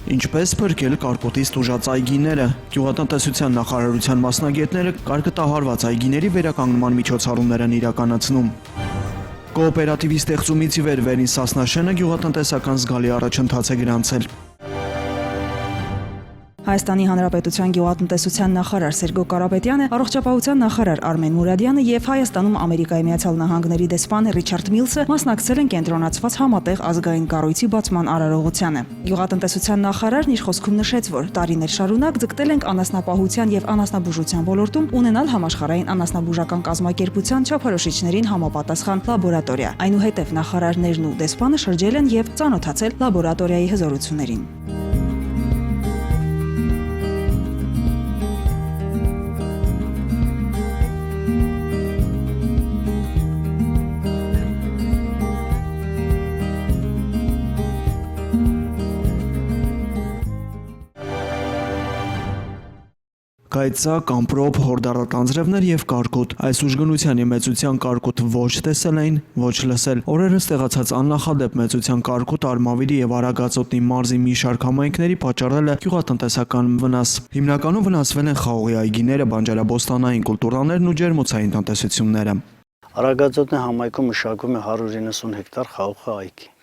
Ինչպես փրկել կարկոտից տուժած այգիները։ Գյուղատնտեսության նախարարության մասնագետները կարկտահարված այգիների վերականգնման միջոցառումներ են իրականացնում։ Կոոպերատիվի ստեղծումից ի վեր Վերին Սասնաշենը գյուղատնտեսական զգալի առաջընթաց է գրանցել։ Հայաստանի Հանրապետության գյուղատնտեսության նախարար Սերգո Կարապետյանը, առողջապահության նախարար Արմեն Մուրադյանը եւ Հայաստանում Ամերիկայի Միացյալ Նահանգների դեսպան Ռիչարդ Միլսը մասնակցել են կենտրոնացված համատեղ ազգային կառույցի բացման արարողությանը։ Գյուղատնտեսության նախարարն իր խոսքում նշեց, որ տարիներ շարունակ ձգտել ենք անասնապահության եւ անասնաբուժության ոլորտում ունենալ համաշխարհային անասնաբուժական կազմակերպության չափորոշիչներին համապատասխան լաբորատորիա։ Այնուհետև նախարարներն ու դեսպանը շրջել են եւ ծանոթացել լաբորատորիայի հզորություններին։ Կայծակ, ամպրոպ, հորդառատ անձրևներ եւ կարկուտ։ Այս ուժգնության եւ մեծության կարկուտ ոչ տեսել էին, ոչ լսել։ Օրերս տեղացած աննախադեպ մեծության կարկուտ Արմավիրի եւ Արագածոտնի մարզի մի շարք համայնքների պատճառել է գյուղատնտեսական վնաս։ Հիմնականում վնասվել են խաղողի այգիները, բանջարաբոստանային կուլտուրաներն ու ջերմոցային տնտեսությունները։ Արագածոտնի համայնքում մշակվում է 190 հեկտար խաղողի այգի։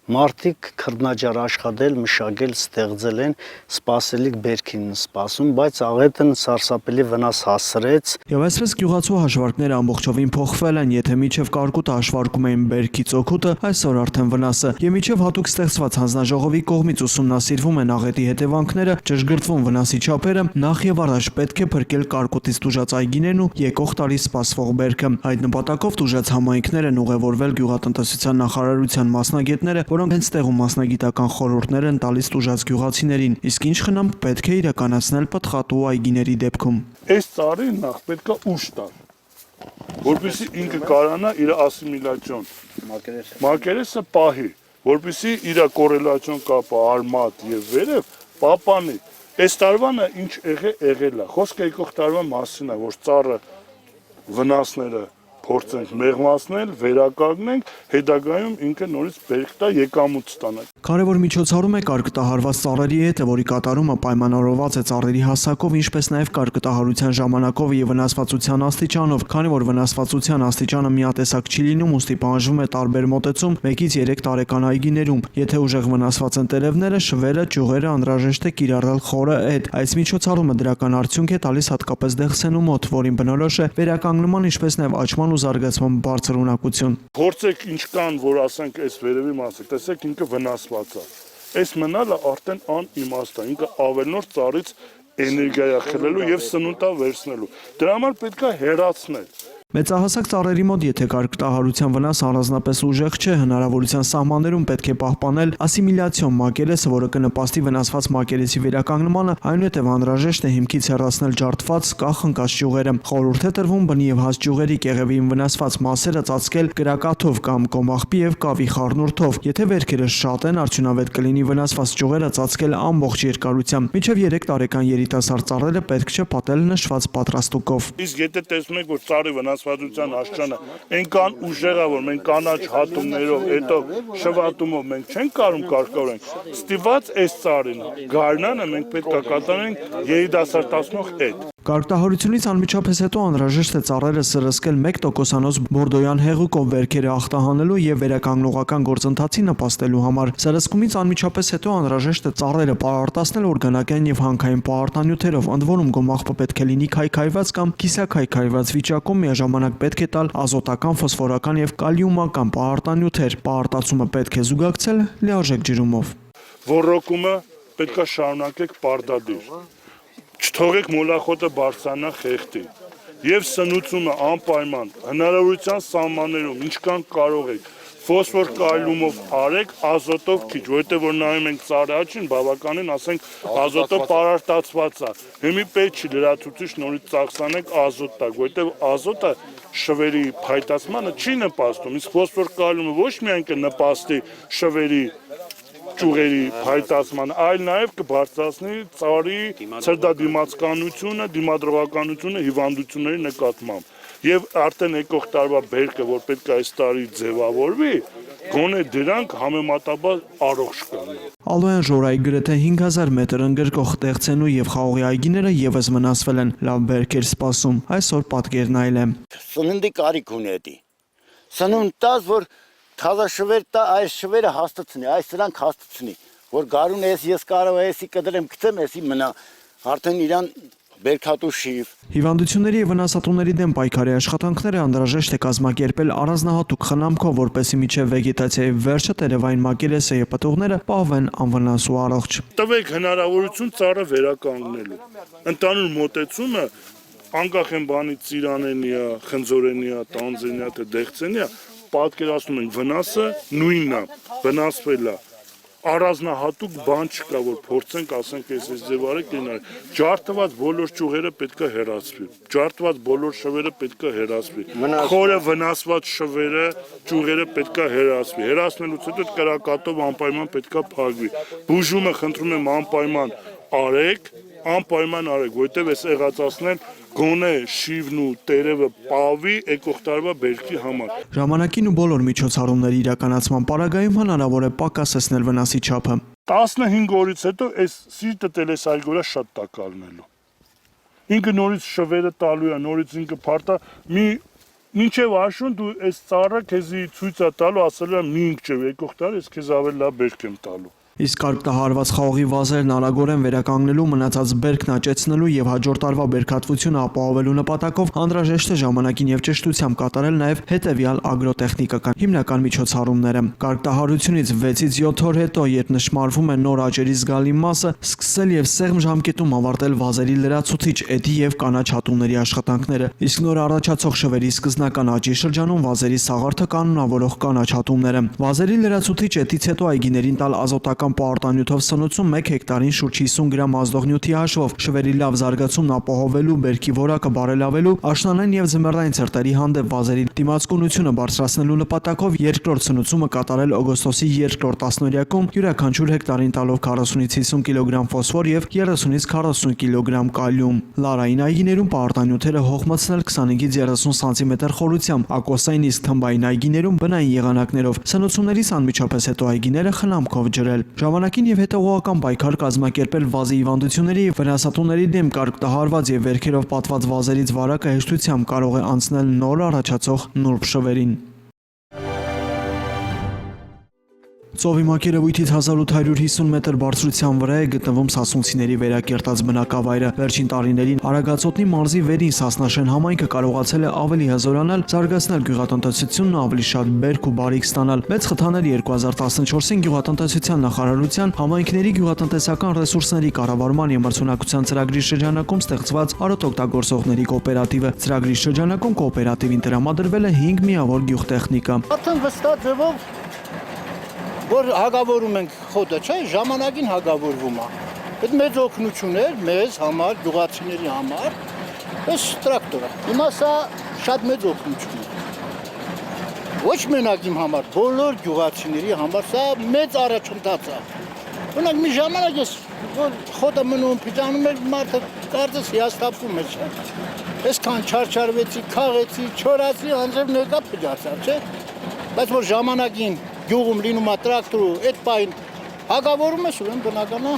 Մարդիկ քրտնաջար աշխատել, մշակել, ստեղծել են, սպասելիք բերքին սպասում, բայց աղետն սարսափելի վնաս հասցրեց։ Եվ այսպես գյուղացու հաշվարկները ամբողջովին փոխվել են, եթե միջև կարկուտը հաշվարկում էին բերքից օգուտը, այսօր արդեն վնասը։ Եվ միջև հատուկ ստեղծված հանձնաժողովի կողմից ուսումնասիրվում են աղետի հետևանքները, ճշգրտվում վնասի չափերը, նախ եւ առաջ պետք է փրկել կարկուտից տուժած այգիներն ու եկող տարի սպասվող բերքը։ Այդ նպատակով տուժած համայնքներ են ուղևորվել գյուղատնտեսության նախարարության մասնագետները, որոնք հենց տեղում մասնագիտական խորհուրդներ են տալիս տուժած գյուղացիներին, իսկ ինչ խնամք պետք է իրականացնել պտղատու այգիների դեպքում։ Այս ծառին նախ պետք է ուշ տալ, որպեսզի ինքը կարողանա իր ասիմիլյացիոն մակերեսը պահի, որպեսզի իր կոռելացիոն կապը արմատ եւ վերև պահպանի։ Այս տարվանը ինչ եղել է, խոսքը եկող տարվա մասին է, որ ծառը վնասները փորձենք մեղմացնել, վերականգնենք, հետագայում ինքը նորից բերք տա եկամուտ ստանա։ Կարևոր միջոցառում է կարկտահարված ծառերի հետ, որի կատարումը պայմանավորված է ծառերի հասակով, ինչպես նաև կարկտահարության ժամանակով եւ վնասվածության աստիճանով, քանի որ վնասվածության աստիճանը միատեսակ չի լինում, ուստի պահանջվում է տարբեր մոտեցում 1-ից 3 տարեկան այգիներում։ Եթե ուժեղ վնասված են տերևները, շվերը, ճյուղերը, անհրաժեշտ է կիրառել խորը էդ։ Այս միջոցառումը դրական արդյունք է տալիս հատկապես դեղսենու մոտ, որին բնորոշ է վերականգնման, ինչպես նաև աճման ու զարգացման բարձր ունակություն։ Փորձեք ինչքան որ ասենք այս վերևի մասը, տեսեք ինքը վնասված է։ Այս մնալը արդեն անիմաստ է, ինքը ավելնոր ծառից էներգիա խլելու եւ սնունդ վերցնելու։ Դրա համար պետք է հեռացնել։ Մեծահասակ ծառերի մոտ, եթե կարկտահարության վնաս առանձնապես ուժեղ չէ, հնարավորության սահմաններում պետք է պահպանել ասիմիլյացիոն մակերեսը, որը կնպաստի վնասված մակերեսի վերականգնմանը, այնուհետև անհրաժեշտ է հիմքից հեռացնել ջարդված, կախնկած ճյուղերը։ Խորհուրդ է տրվում բնի եւ հաստ ճյուղերի կեղևին վնասված մասերը ծածկել կրակաթով կամ կոմաղբի եւ կավի խառնուրդով։ Եթե վերքերը շատ են, արդյունավետ կլինի վնասված ճյուղերը ծածկել ամբողջ երկարությամբ։ Մինչև 3 տարեկան երիտասարդ ծառերը պետք չէ պատել նշված պատրաստուկով։ Իսկ եթե տեսնում եք, որ ծառի վնասվածության աստիճանը այնքան ուժեղ է, որ մենք կանաչ հատումներով, հետո շվատումով մենք չենք կարող կարգավորենք, ստիված այս ծառին գարնանը մենք պետք է կատարենք երիտասարդացնող էդ։ Կարկտահարությունից անմիջապես հետո անհրաժեշտ է ծառերը սրսկել 1%-անոց բորդոյան հեղուկով վերքերը ախտահանելու եւ վերականգնողական գործընթացի նպաստելու համար։ Սրսկումից անմիջապես հետո անհրաժեշտ է ծառերը պարարտացնել օրգանական եւ հանքային պարարտանյութերով, ընդ որում գոմաղբը պետք է լինի քայքայված կամ կիսաքայքայված վիճակում, միաժամանակ պետք է տալ ազոտական, ֆոսֆորական եւ կալիումական պարարտանյութեր։ Պարարտացումը պետք է զուգակցել լիարժեք ջրումով։ Ոռոգումը պետք է շարունակեք պարտադիր։ Չթողեք մոլախոտը բարձրանա խեղդի եւ սնուցումը անպայման հնարավորության սահմաններում ինչքան կարող եք ֆոսֆոր կալիումով արեք, ազոտով քիչ, որովհետեւ որ նայում ենք ծառի աճին, բավականին ասենք ազոտով պարարտացված է։ Հիմի պետք չի լրացուցիչ նորից ծախսանեք ազոտ տակ, որովհետեւ ազոտը շվերի փայտացմանը չի նպաստում, իսկ ֆոսֆոր կալիումը ոչ միայն կնպաստի շվերի ճյուղերի փայտացման, այլ նաև կբարձրացնի ծառի ցրտադիմացականությունը, դիմադրողականությունը հիվանդությունների նկատմամբ։ Եվ արդեն եկող տարվա բերքը, որ պետք է այս տարի ձևավորվի, գոնե դրանք համեմատաբար առողջ կլինեն։ Ալոյան Ժորայի գրեթե 5000 մետր ընդգրկող Տեղցենու եւ Խաղողի այգիները եւս վնասվել են։ Լավ բերք էր սպասում։ Այսօր պատկերն այլ է։ Սննդի կարիք ունի էդի։ Սնունդ տաս, որ թազա շվեր տա, այս շվերը հաստացնի, այս սրանք հաստացնի, որ գարուն ես կարող էսի կդրեմ, գցեմ, էսի մնա, արդեն իրան բերքատու շիվ։ Հիվանդությունների եւ վնասատուների դեմ պայքարի աշխատանքները անհրաժեշտ է կազմակերպել առանձնահատուկ խնամքով, որպեսզի միջև վեգետացիայի վերջը տերևային մակերեսը եւ պտուղները պահվեն անվնաս ու առողջ։ Տվեք հնարավորություն ծառը վերականգնելու։ Ընդհանուր մոտեցումը անկախ են բանից ծիրանենի է, խնձորենի է, տանձենի է, թե դեղցենի է, պատկերացնում են վնասը նույնն է, վնասվել է։ Առանձնահատուկ բան չկա, որ փորձենք, ասենք, այս ձև արեք լինել։ Ջարդված բոլոր ճյուղերը պետք է հեռացվի։ Ջարդված բոլոր շվերը պետք է հեռացվի։ Խորը վնասված շվերը, ճյուղերը պետք է հեռացվի։ Հեռացնելուց հետո կրակատով անպայման պետք է փակվի։ Բուժումը խնդրում եմ անպայման արեք, որովհետև այս եղածացնել գոնե շիվն ու տերևը պավի եկող տարվա բերքի համար։ Ժամանակին ու բոլոր միջոցառումների իրականացման պարագայում հնարավոր է պակասեցնել վնասի չափը։ 15 օրից հետո այս սիրտը տելեսայգորա շատ տակալնելու։ Ինքը նորից շվերը տալու է, նորից ինքը փարտա մինչև աշուն դու այս ծառը քեզի ցույց է տալու, ասելու է մի ինքջև եկող տարի ես քեզ ավելի լավ բերք եմ տալու։ Իսկ կարգտահարված խաղողի վազերն արագորեն վերականգնելու, մնացած բերքն աճեցնելու եւ հաջորդ տարվա բերքատվությունը ապահովելու նպատակով անհրաժեշտ է ժամանակին եւ ճշտությամբ կատարել նաեւ հետեւյալ ագրոտեխնիկական հիմնական միջոցառումները։ Կարգտահարությունից 6-ից 7 օր հետո, երբ նշмарվում է նոր աճերի զգալի մասը, սկսել եւ սեղմ ժամկետում ավարտել վազերի լրացուցիչ էդի եւ կանաչ հատումների աշխատանքները։ Իսկ նոր առաջացող շվերի սկզբնական աճի շրջանում վազերի սաղարթը կանոնավորող կանաչ հատումները։ Վազերի լրացուցիչ էդից հետո այգիներին տալ ազոտական պարտանյութով սնուցում 1 հեկտարին շուրջ 50 գրամ ազդողնյութի հաշվով, շվերի լավ զարգացումն ապահովելու, բերքի որակը բարելավելու, աշնանային եւ ձմեռային ցրտերի հանդեպ վազերի դիմացկունությունը բարձրացնելու նպատակով երկրորդ սնուցումը կատարել օգոստոսի 2-րդ տասնօրյակում յուրաքանչյուր հեկտարին տալով 40-ից 50 կիլոգրամ ֆոսֆոր եւ 30-ից 40 կիլոգրամ կալիում։ Լարային այգիներում պարտանյութերը հողմացնել 25-ից 30 սանտիմետր խորությամբ, ակոսային իսկ թմբային այգիներում բնային եղանակներով։ Սնուցումներից անմիջապես հետո այգիները խնամքով ջրել։ Ժամանակին եւ հետեւողական պայքար կազմակերպել վազի հիվանդությունների եւ վնասատուների դեմ կարգտահարված եւ վերքերով պատված վազերից վարակը հեշտությամբ կարող է անցնել նոր առաջացող նուրբ շվերին։ Ծովի մակերևույթից 1850 մետր բարձրության վրա է գտնվում Սասունցիների վերակերտած բնակավայրը։ Վերջին տարիներին Արագածոտնի մարզի վերին Սասնաշեն համայնքը կարողացել է ավելի հզորանալ, զարգացնել գյուղատնտեսությունն, ավելի շատ բերք ու բարիք ստանալ։ Մեծ խթանել 2014-ին գյուղատնտեսության նախարարության համայնքների գյուղատնտեսական ռեսուրսների կառավարման եւ մրցունակության ծրագրի շրջանակում ստեղծված Արոտ օգտագործողների կոոպերատիվը։ Ծրագրի շրջանակում կոոպերատիվին տրամադրվել է 5 միավոր գյուղտեխնիկա։ Արդեն վստահ ձևով որ հագավորում ենք խոտը, չէ, ժամանակին հագավորվում է։ Այդ մեծ օգնություն էր մեզ համար, գյուղացիների համար, այս տրակտորը։ Հիմա սա շատ մեծ օգնություն է։ Ոչ մենակ իմ համար, բոլոր գյուղացիների համար սա մեծ առաջընթաց է։ Օրինակ մի ժամանակ ես որ խոտը մնում, փիճանում էր մարդը կարծես հիասթափվում էր, չէ։ Այսքան չարչարվեցի, քաղեցի, չորացի, անձև ներկա փիճացա, չէ։ Բայց որ ժամանակին գյուղում լինում է տրակտոր ու այդ պայն հագավորում ես ուրեմն բնականա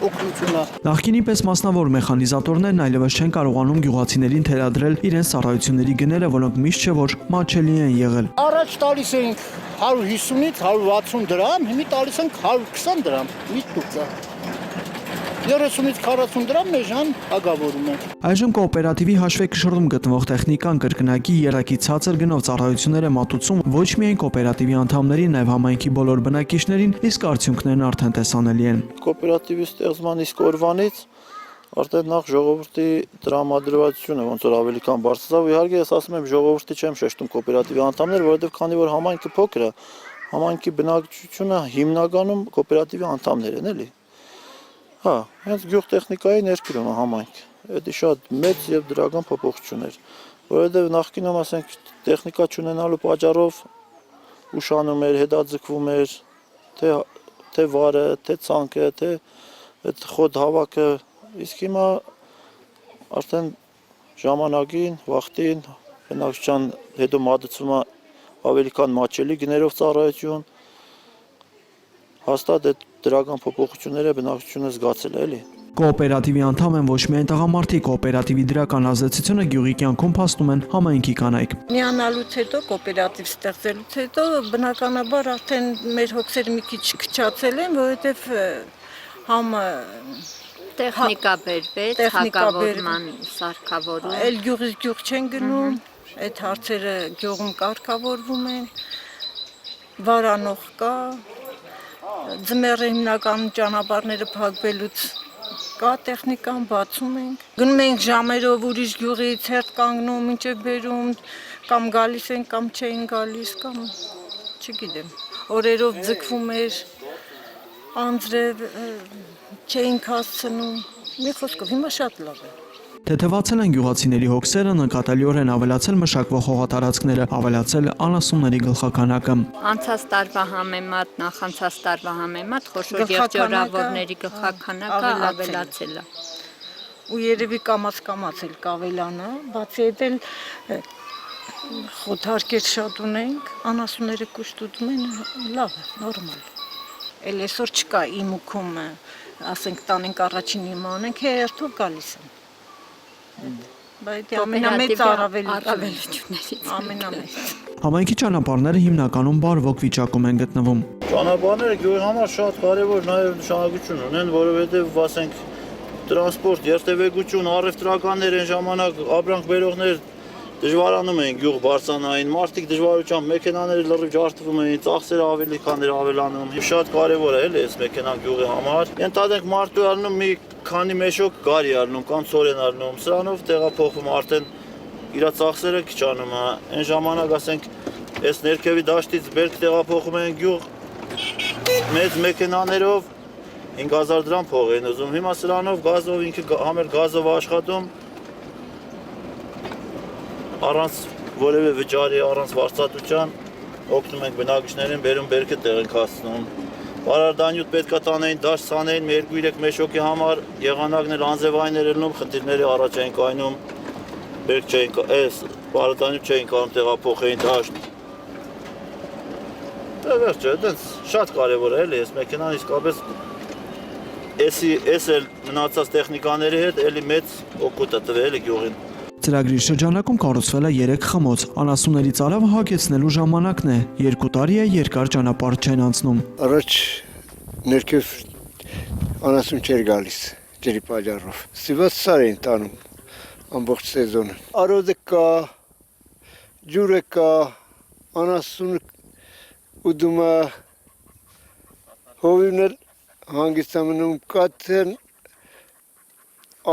օգնություն է։ Նախկինի պես մասնավոր մեխանիզատորներն այլևս չեն կարողանում գյուղացիներին թելադրել իրենց ծառայությունների գները, որոնք միշտ չէ որ մատչելի են եղել։ Առաջ տալիս ենք 150-ից 160 դրամ, հիմա տալիս ենք 120 դրամ մի տուկը։ 30-ից 40 դրամ մեժան հագավորում ենք։ Այժմ կոոպերատիվի հաշվեկշռում գտնվող տեխնիկան կրկնակի երակի ցածր գնով ծառայություններ է մատուցում ոչ միայն կոոպերատիվի անդամներին, այլ համայնքի բոլոր բնակիչներին, իսկ արդյունքներն արդեն տեսանելի են։ Կոոպերատիվի ստեղծման իսկ օրվանից արդեն նախ ժողովրդի տրամադրվածությունը ոնց որ ավելի կան բարձրացավ, իհարկե ես ասում եմ ժողովրդի չեմ շեշտում կոոպերատիվի անդամներ, որովհետև քանի որ համայնքը փոքր է, համայնքի բնակչությունը հիմնականում կոոպերատիվի անդամներ են, էլի։ Հա, հենց գյուղտեխնիկայի ներկրում է համայնք։ Դա շատ մեծ եւ դրական փոփոխություն էր, որովհետեւ նախկինում ասենք տեխնիկա չունենալու պատճառով ուշանում էր, հետաձգվում էր, թե վարը, թե ցանկը, թե այդ խոտ հավաքը, իսկ հիմա արդեն ժամանակին, վախտին, բնակչության հետո մատուցվում է ավելի քան մատչելի գներով ծառայություն, հաստատ այդ դրական փոփոխությունները բնակչությունը զգացել է, էլի։ Կոոպերատիվի անդամ են ոչ միայն տղամարդիկ, կոոպերատիվի դրական ազդեցությունը գյուղի կյանքում փաստում են համայնքի կանայք։ Միանալուց հետո, կոոպերատիվ ստեղծելուց հետո բնականաբար արդեն մեր հոգսերը մի քիչ քչացել են, որովհետև համ տեխնիկա բերվեց, հակավորման սարքավորում։ Այլ գյուղից գյուղ չեն գնում, այդ հարցերը գյուղում կարգավորվում են, վարանող կա, ձմեռի հիմնական ճանապարհները փակվելուց կա տեխնիկան, բացում ենք։ Գնում ենք ժամերով ուրիշ գյուղից հերթ կանգնում, մինչև բերում, կամ գալիս են, կամ չէին գալիս, կամ չգիտեմ։ Օրերով ձգվում էր, անձրև չէին հասցնում։ Մի խոսքով հիմա շատ լավ է։ Թեթևացել են գյուղացիների հոգսերը, նկատելիորեն ավելացել մշակվող հողատարածքները, ավելացել անասունների գլխաքանակը։ Անցած տարվա համեմատ, նախանցած տարվա համեմատ խոշոր եղջյուրավորների գլխաքանակը ավելացել է։ Ու երևի կամաց էլ կավելանա, բացի այդ էլ խոթարկեր շատ ունենք, անասունները կուշտ ուտում են, լավ է, նորմալ։ Էլ այսօր չկա իմ ու քում, ասենք տանենք առաջին իմը անենք, հերթով գալիս են։ Բայց ամենամեծ առավելություններից ամենամեծ։ Համայնքի ճանապարհները հիմնականում բարվոք վիճակում են գտնվում։ Ճանապարհները գյուղի համար շատ կարևոր նաև նշանակություն ունեն, որովհետև ասենք տրանսպորտ, երթևեկություն, առևտրականներ այն ժամանակ ապրանք բերողներ դժվարանում էին գյուղ բարձրանային, մարդիկ դժվարությամբ մեքենաները լրիվ ջարդվում էին, ծախսերը ավելի քան ավելանում։ Շատ կարևոր է էլի այս մեքենան գյուղի համար։ Ենթադրենք մարդու առնում մի քանի մեշոկ գարի առնում կամ ծորեն առնում, սրանով տեղափոխվում արդեն իր ծախսերը քիչանում է։ Այն ժամանակ ասենք այս ներքևի դաշտից բերք տեղափոխում են գյուղ մեծ մեքենաներով 5000 դրամ փող են ուզում։ Հիմա սրանով գազով ինքը համեր գազով աշխատում առանց որևէ վճարի, առանց վարձատրության օգնում ենք բնակիչներին, բերում բերքը տեղ ենք հասցնում։ Բարարդանյութ պետք է տանեին, դաշտ սանեին, 2-3 մեշոկի համար եղանակն էլ անձևային էր ելնում, խնդիրների առաջ էին կայնում, բերք չէին, բարարդանյութ չէին կարող տեղափոխեին դաշտ։ Դա վերջը, այդպես շատ կարևոր է էլի, այս մեքենան իսկապես էս էլ մնացած տեխնիկաների հետ էլի մեծ օգուտ է տվել էլի գյուղին։ Ծրագրի շրջանակում կառուցվել է 3 խմոց։ Անասունների ծարավը հագեցնելու ժամանակն է։ 2 տարի է երկար ճանապարհ չեն անցնում։ Առաջ ներքև անասուն չէր գալիս ջրի պատճառով։ Ստիված սար էին տանում ամբողջ սեզոնը։ Արոդը կա, ջուրը կա, անասուն ուդումը հովիվն էլ հանգստանում կաթեն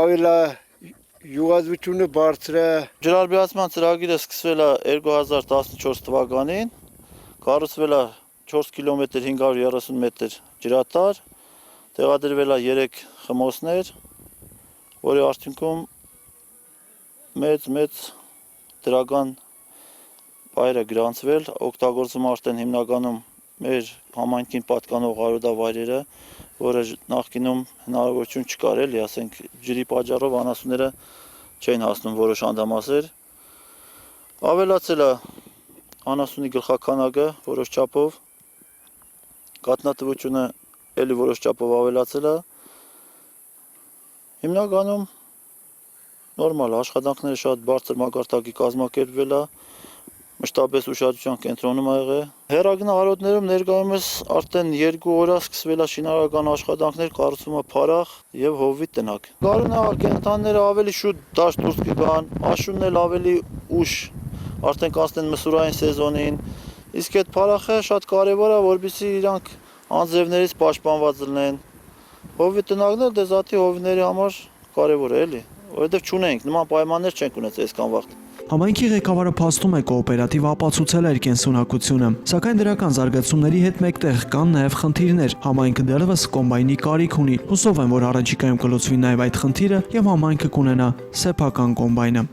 ավելա յուղազվությունը բարձր է։ Ջրարբիացման ծրագիրը սկսվել է 2014 թվականին, կառուցվել է 4 կիլոմետր 530 մետր ջրատար, տեղադրվել է 3 խմոցներ, որի արդյունքում մեծ դրական վայր է գրանցվել, օգտագործում արդեն հիմնականում մեր համայնքին պատկանող արոդավայրերը, որը նախկինում հնարավորություն չկար էլի, ասենք ջրի պատճառով անասունները չէին հասնում որոշ անդամասեր։ Ավելացել է անասունի գլխաքանակը որոշ չափով, կաթնատվությունը էլի որոշ չափով ավելացել է։ Հիմնականում նորմալ աշխատանքները շատ բարձր մակարդակի կազմակերպվել է, մշտապես ուշադրության կենտրոնում ա եղել։ Հեռագնահարոտներում ներկայումս արդեն 2 օր սկսվել է շինարարական աշխատանքներ, կառուցվում է փարախ եւ հովվի տնակ։ Գարունակենդանները ավելի շուտ դաշտ դուրս կգան, աշունն էլ ավելի ուշ արդեն կանցնեն մսուրային սեզոնին։ Իսկ այդ փարախը շատ կարեւոր է, որպեսզի իրանք անձրևներից պաշտպանված լինեն։ Հովվի տնակն էլ դեզատի հովիների համար կարեւոր է, էլի, որովհետեւ չունենք, նման պայմաններ չենք ունեցել այսքան վաղ։ Համայնքի ղեկավարը փաստում է կոոպերատիվ ապացուցել է իր կենսունակությունը, սակայն դրական զարգացումների հետ մեկտեղ կան նաև խնդիրներ։ Համայնքը դեռևս կոմբայնի կարիք ունի։ Հուսով են, որ առաջիկայում կլուծվի նաև այդ խնդիրը եւ համայնքը կունենա սեփական կոմբայնը։